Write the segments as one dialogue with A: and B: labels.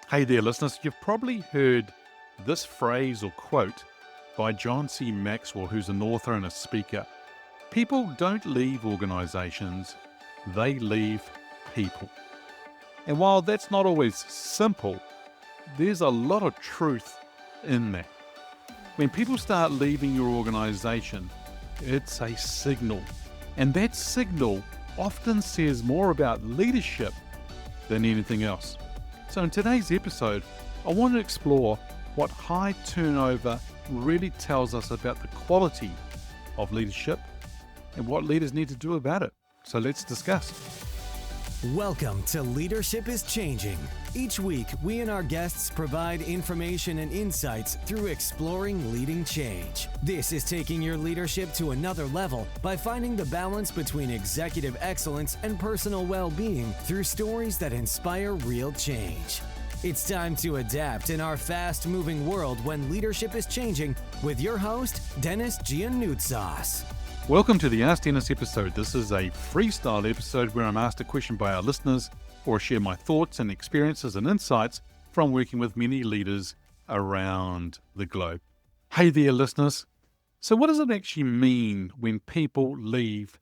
A: Hey there, listeners. You've probably heard this phrase or quote by John C. Maxwell, who's an author and a speaker. People don't leave organizations, they leave people. And while that's not always simple, there's a lot of truth in that. When people start leaving your organization, it's a signal. And that signal often says more about leadership than anything else. So in today's episode, I want to explore what high turnover really tells us about the quality of leadership and what leaders need to do about it. So let's discuss.
B: Welcome to Leadership is Changing. Each week, we and our guests provide information and insights through exploring leading change. This is taking your leadership to another level by finding the balance between executive excellence and personal well-being through stories that inspire real change. It's time to adapt in our fast-moving world when leadership is changing with your host, Denis Giannoutsas.
A: Welcome to the Ask Denis episode. This is a freestyle episode where I'm asked a question by our listeners or share my thoughts and experiences and insights from working with many leaders around the globe. Hey there, listeners. So what does it actually mean when people leave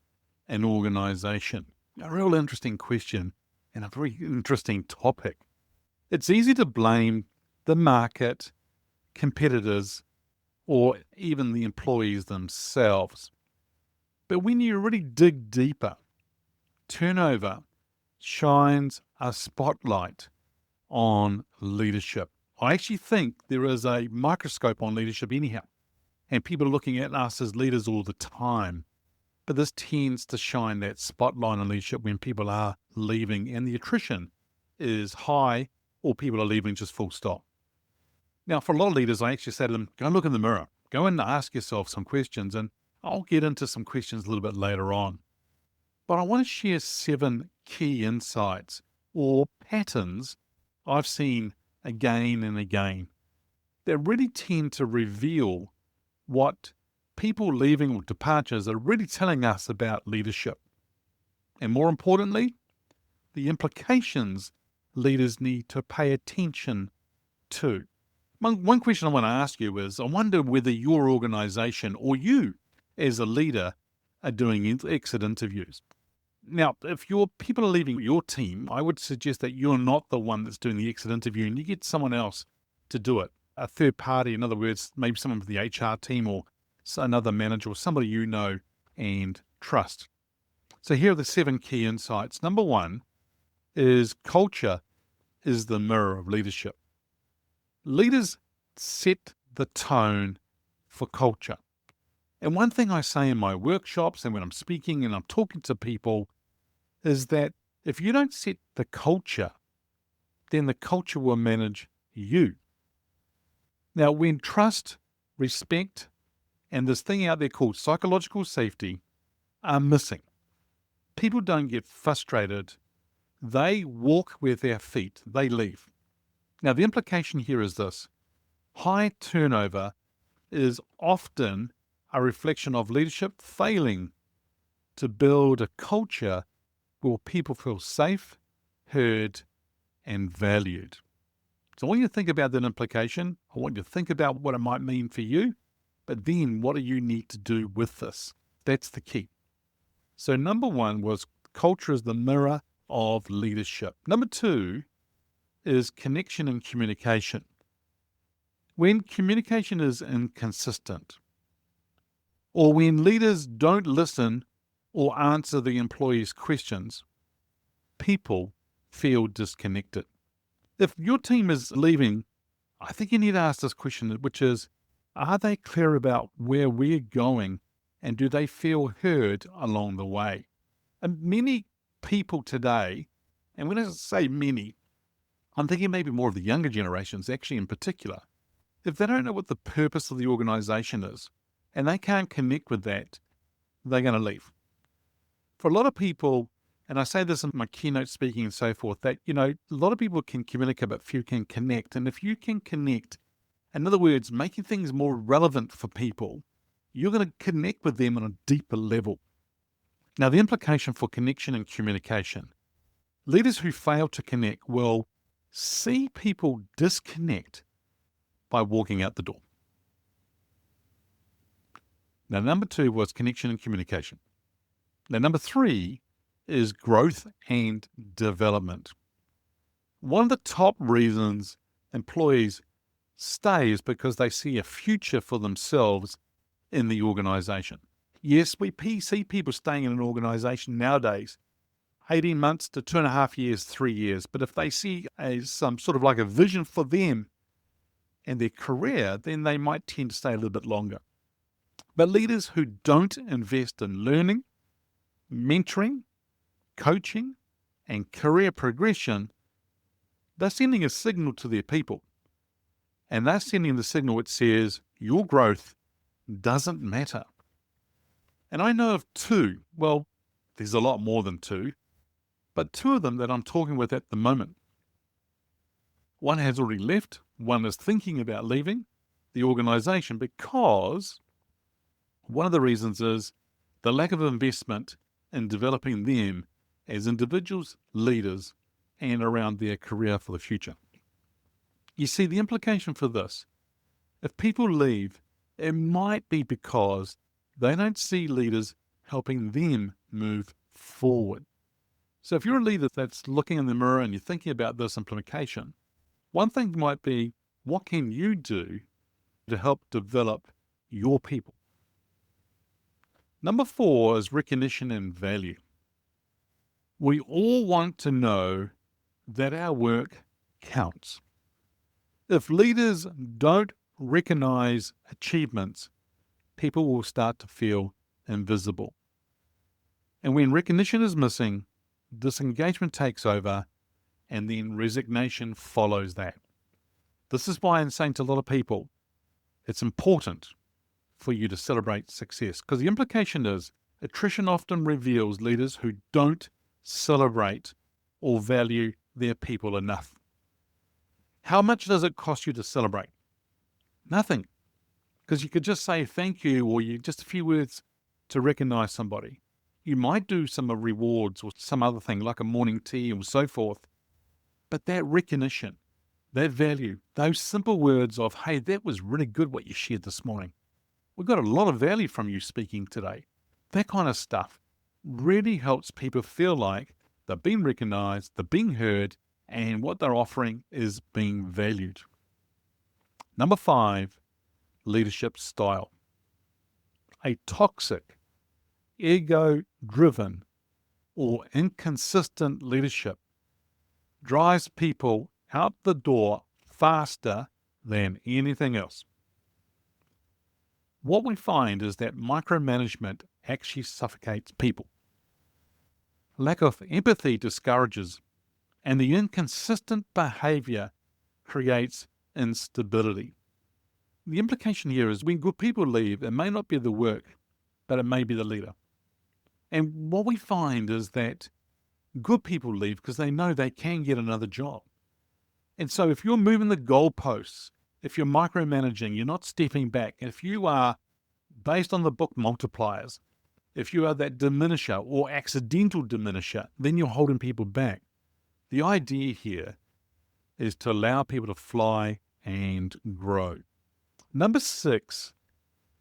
A: an organization? A real interesting question and a very interesting topic. It's easy to blame the market, competitors, or even the employees themselves. But when you really dig deeper, turnover shines a spotlight on leadership. I actually think there is a microscope on leadership anyhow, and people are looking at us as leaders all the time. But this tends to shine that spotlight on leadership when people are leaving and the attrition is high or people are leaving just full stop. Now, for a lot of leaders, I actually say to them, go and look in the mirror, go and ask yourself some questions, and I'll get into some questions a little bit later on. But I want to share 7 key insights or patterns I've seen again and again that really tend to reveal what people leaving or departures are really telling us about leadership. And more importantly, the implications leaders need to pay attention to. One question I want to ask you is, I wonder whether your organization or you as a leader are doing exit interviews. Now, if your people are leaving your team, I would suggest that you're not the one that's doing the exit interview and you get someone else to do it. A third party, in other words, maybe someone from the HR team or another manager or somebody you know and trust. So here are the 7 key insights. Number 1 is culture is the mirror of leadership. Leaders set the tone for culture. And one thing I say in my workshops and when I'm speaking and I'm talking to people is that if you don't set the culture, then the culture will manage you. Now, when trust, respect, and this thing out there called psychological safety are missing, people don't get frustrated. They walk with their feet. They leave. Now, the implication here is this. High turnover is often a reflection of leadership failing to build a culture where people feel safe, heard, and valued. So I want you to think about that implication. I want you to think about what it might mean for you, but then what do you need to do with this? That's the key. So number 1 was culture is the mirror of leadership. Number 2 is connection and communication. When communication is inconsistent, or when leaders don't listen or answer the employees' questions, people feel disconnected. If your team is leaving, I think you need to ask this question, which is, are they clear about where we're going and do they feel heard along the way? And many people today, and when I say many, I'm thinking maybe more of the younger generations actually in particular, if they don't know what the purpose of the organization is, and they can't connect with that, they're going to leave. For a lot of people, and I say this in my keynote speaking and so forth, that, a lot of people can communicate, but few can connect. And if you can connect, in other words, making things more relevant for people, you're going to connect with them on a deeper level. Now, the implication for connection and communication. Leaders who fail to connect will see people disconnect by walking out the door. Now, number 2 was connection and communication. Now, number 3 is growth and development. One of the top reasons employees stay is because they see a future for themselves in the organization. Yes, we see people staying in an organization nowadays 18 months to 2.5 years, 3 years. But if they see some sort of like a vision for them and their career, then they might tend to stay a little bit longer. But leaders who don't invest in learning, mentoring, coaching, and career progression, they're sending a signal to their people. And they're sending the signal which says your growth doesn't matter. And I know of 2, well, there's a lot more than 2, but 2 of them that I'm talking with at the moment. One has already left, one is thinking about leaving the organization because one of the reasons is the lack of investment in developing them as individuals, leaders, and around their career for the future. You see, the implication for this, if people leave, it might be because they don't see leaders helping them move forward. So if you're a leader that's looking in the mirror and you're thinking about this implication, one thing might be, what can you do to help develop your people? Number 4 is recognition and value. We all want to know that our work counts. If leaders don't recognize achievements, people will start to feel invisible. And when recognition is missing, disengagement takes over, and then resignation follows that. This is why I'm saying to a lot of people, it's important for you to celebrate success, because the implication is attrition often reveals leaders who don't celebrate or value their people enough. How much does it cost you to celebrate? Nothing, because you could just say thank you, or just a few words to recognize somebody. You might do some rewards or some other thing like a morning tea and so forth, but that recognition, that value, those simple words of, hey, that was really good what you shared this morning. We got a lot of value from you speaking today. That kind of stuff really helps people feel like they're being recognized, they're being heard, and what they're offering is being valued. Number 5, leadership style. A toxic, ego-driven, or inconsistent leadership drives people out the door faster than anything else. What we find is that micromanagement actually suffocates people. Lack of empathy discourages, and the inconsistent behavior creates instability. The implication here is when good people leave, it may not be the work, but it may be the leader. And what we find is that good people leave because they know they can get another job. And so if you're moving the goalposts, if you're micromanaging, you're not stepping back, if you are based on the book multipliers, if you are that diminisher or accidental diminisher, then you're holding people back. The idea here is to allow people to fly and grow. Number 6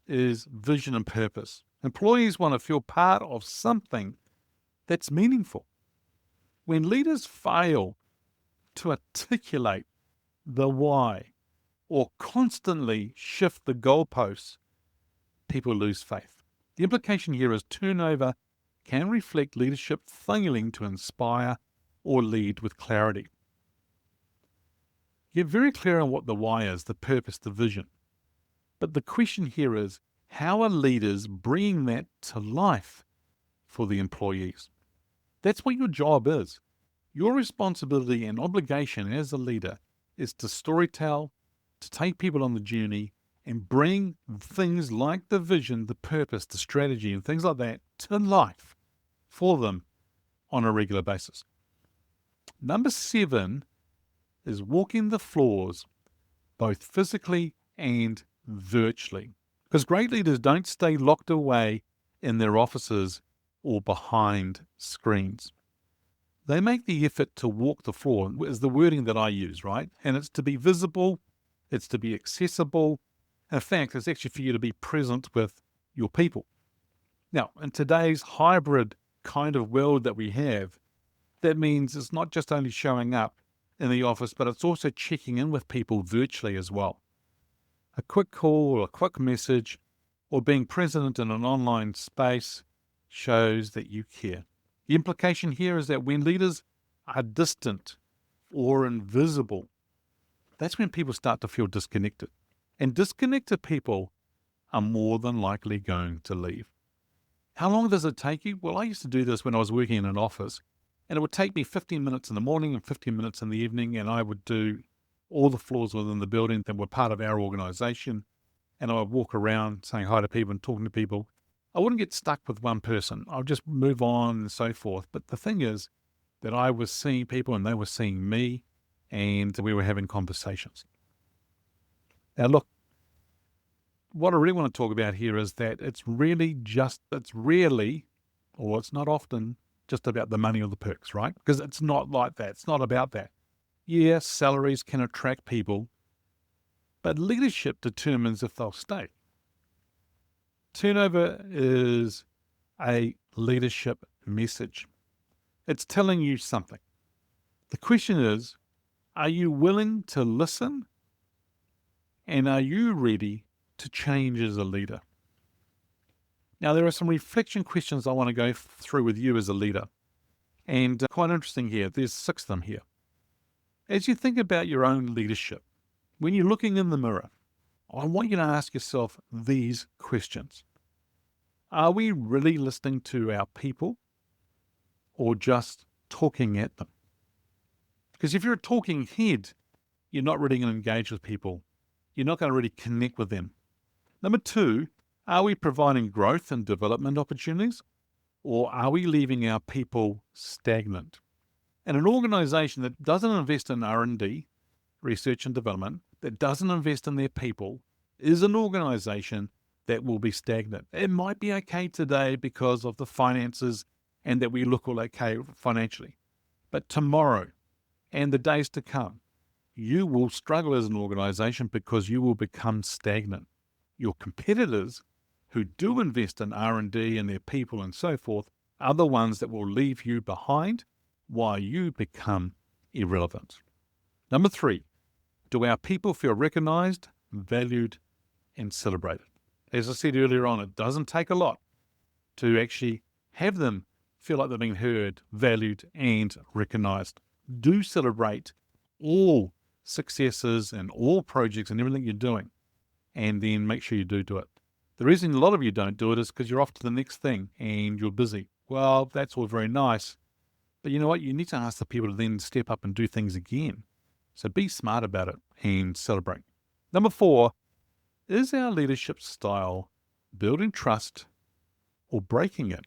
A: is vision and purpose. Employees want to feel part of something that's meaningful. When leaders fail to articulate the why or constantly shift the goalposts, people lose faith. The implication here is turnover can reflect leadership failing to inspire or lead with clarity. Get very clear on what the why is, the purpose, the vision. But the question here is, how are leaders bringing that to life for the employees? That's what your job is. Your responsibility and obligation as a leader is to storytell, to take people on the journey, and bring things like the vision, the purpose, the strategy, and things like that to life for them on a regular basis. Number 7 is walking the floors, both physically and virtually. Because great leaders don't stay locked away in their offices or behind screens. they make the effort to walk the floor, is the wording that I use, right? And it's to be visible, it's to be accessible. In fact, it's actually for you to be present with your people. Now, in today's hybrid kind of world that we have, that means it's not just only showing up in the office, but it's also checking in with people virtually as well. A quick call or a quick message or being present in an online space shows that you care. The implication here is that when leaders are distant or invisible, that's when people start to feel disconnected. And disconnected people are more than likely going to leave. How long does it take you? Well, I used to do this when I was working in an office, and it would take me 15 minutes in the morning and 15 minutes in the evening, and I would do all the floors within the building that were part of our organization, and I would walk around saying hi to people and talking to people. I wouldn't get stuck with one person. I would just move on and so forth. But the thing is that I was seeing people and they were seeing me, and we were having conversations. Now, look, what I really want to talk about here is that it's not often just about the money or the perks, right? Because it's not like that. It's not about that. Yes, salaries can attract people, but leadership determines if they'll stay. Turnover is a leadership message. It's telling you something. The question is, are you willing to listen? And are you ready to change as a leader? Now, there are some reflection questions I want to go through with you as a leader. And quite interesting here, there's 6 of them here. As you think about your own leadership, when you're looking in the mirror, I want you to ask yourself these questions. Are we really listening to our people or just talking at them? Because if you're a talking head, you're not really going to engage with people. You're not going to really connect with them. Number 2, are we providing growth and development opportunities, or are we leaving our people stagnant? And an organization that doesn't invest in R&D, research and development, that doesn't invest in their people, is an organization that will be stagnant. It might be okay today because of the finances and that we look all okay financially. But tomorrow and the days to come, you will struggle as an organization because you will become stagnant. Your competitors who do invest in R&D and their people and so forth are the ones that will leave you behind while you become irrelevant. Number 3, do our people feel recognized, valued, and celebrated? As I said earlier on, it doesn't take a lot to actually have them feel like they're being heard, valued, and recognized. Do celebrate all successes and all projects and everything you're doing, and then make sure you do it. The reason a lot of you don't do it is because you're off to the next thing and you're busy. Well, that's all very nice, but you know what? You need to ask the people to then step up and do things again. So be smart about it and celebrate. Number 4, is our leadership style building trust or breaking it?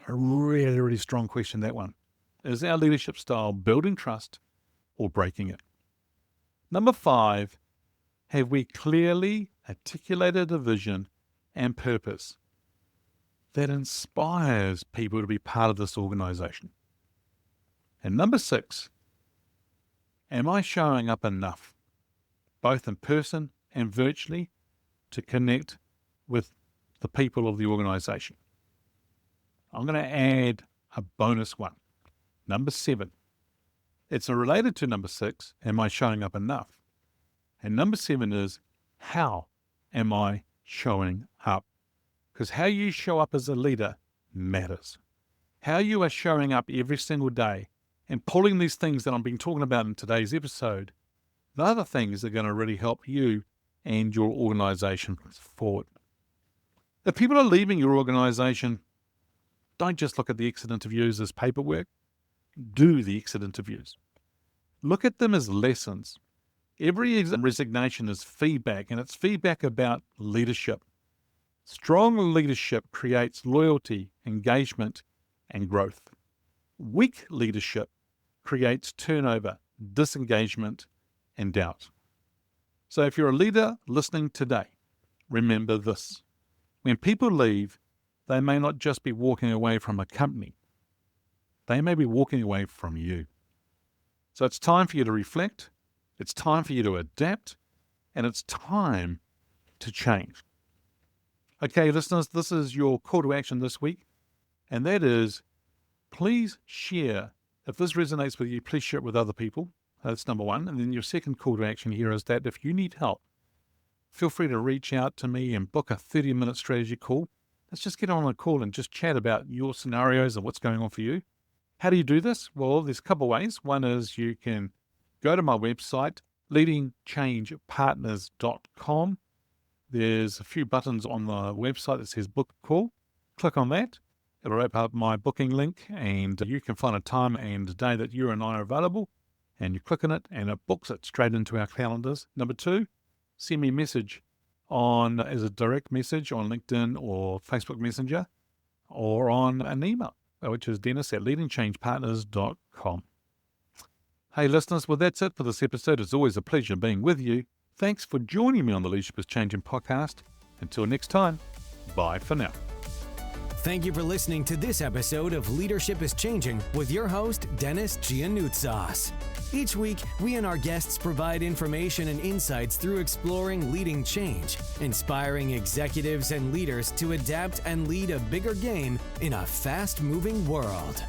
A: A really, really strong question, that one. Is our leadership style building trust or breaking it? Number 5, have we clearly articulated a vision and purpose that inspires people to be part of this organization? And number 6, am I showing up enough, both in person and virtually, to connect with the people of the organization? I'm going to add a bonus one. Number 7. It's related to number 6, am I showing up enough? And number 7 is, how am I showing up? Because how you show up as a leader matters. How you are showing up every single day and pulling these things that I've been talking about in today's episode, the other things are going to really help you and your organization forward. If people are leaving your organization, don't just look at the exit interviews as paperwork. Do the exit interviews. Look at them as lessons. Every resignation is feedback, and it's feedback about leadership. Strong leadership creates loyalty, engagement, and growth. Weak leadership creates turnover, disengagement, and doubt. So if you're a leader listening today, remember this. When people leave, they may not just be walking away from a company. They may be walking away from you. So it's time for you to reflect. It's time for you to adapt. And it's time to change. Okay, listeners, this is your call to action this week. And that is, please share. If this resonates with you, please share it with other people. That's number one. And then your second call to action here is that if you need help, feel free to reach out to me and book a 30-minute strategy call. Let's just get on a call and just chat about your scenarios and what's going on for you. How do you do this? Well, there's a couple of ways. One is you can go to my website, leadingchangepartners.com. There's a few buttons on the website that says book a call. Click on that. It'll open up my booking link, and you can find a time and a day that you and I are available, and you click on it and it books it straight into our calendars. Number two, send me a message as a direct message on LinkedIn or Facebook Messenger, or on an email, which is Denis@leadingchangepartners.com. Hey listeners, well that's it for this episode. It's always a pleasure being with you. Thanks for joining me on the Leadership is Changing podcast. Until next time, bye for now.
B: Thank you for listening to this episode of Leadership is Changing with your host, Denis Giannoutsas. Each week, we and our guests provide information and insights through exploring leading change, inspiring executives and leaders to adapt and lead a bigger game in a fast-moving world.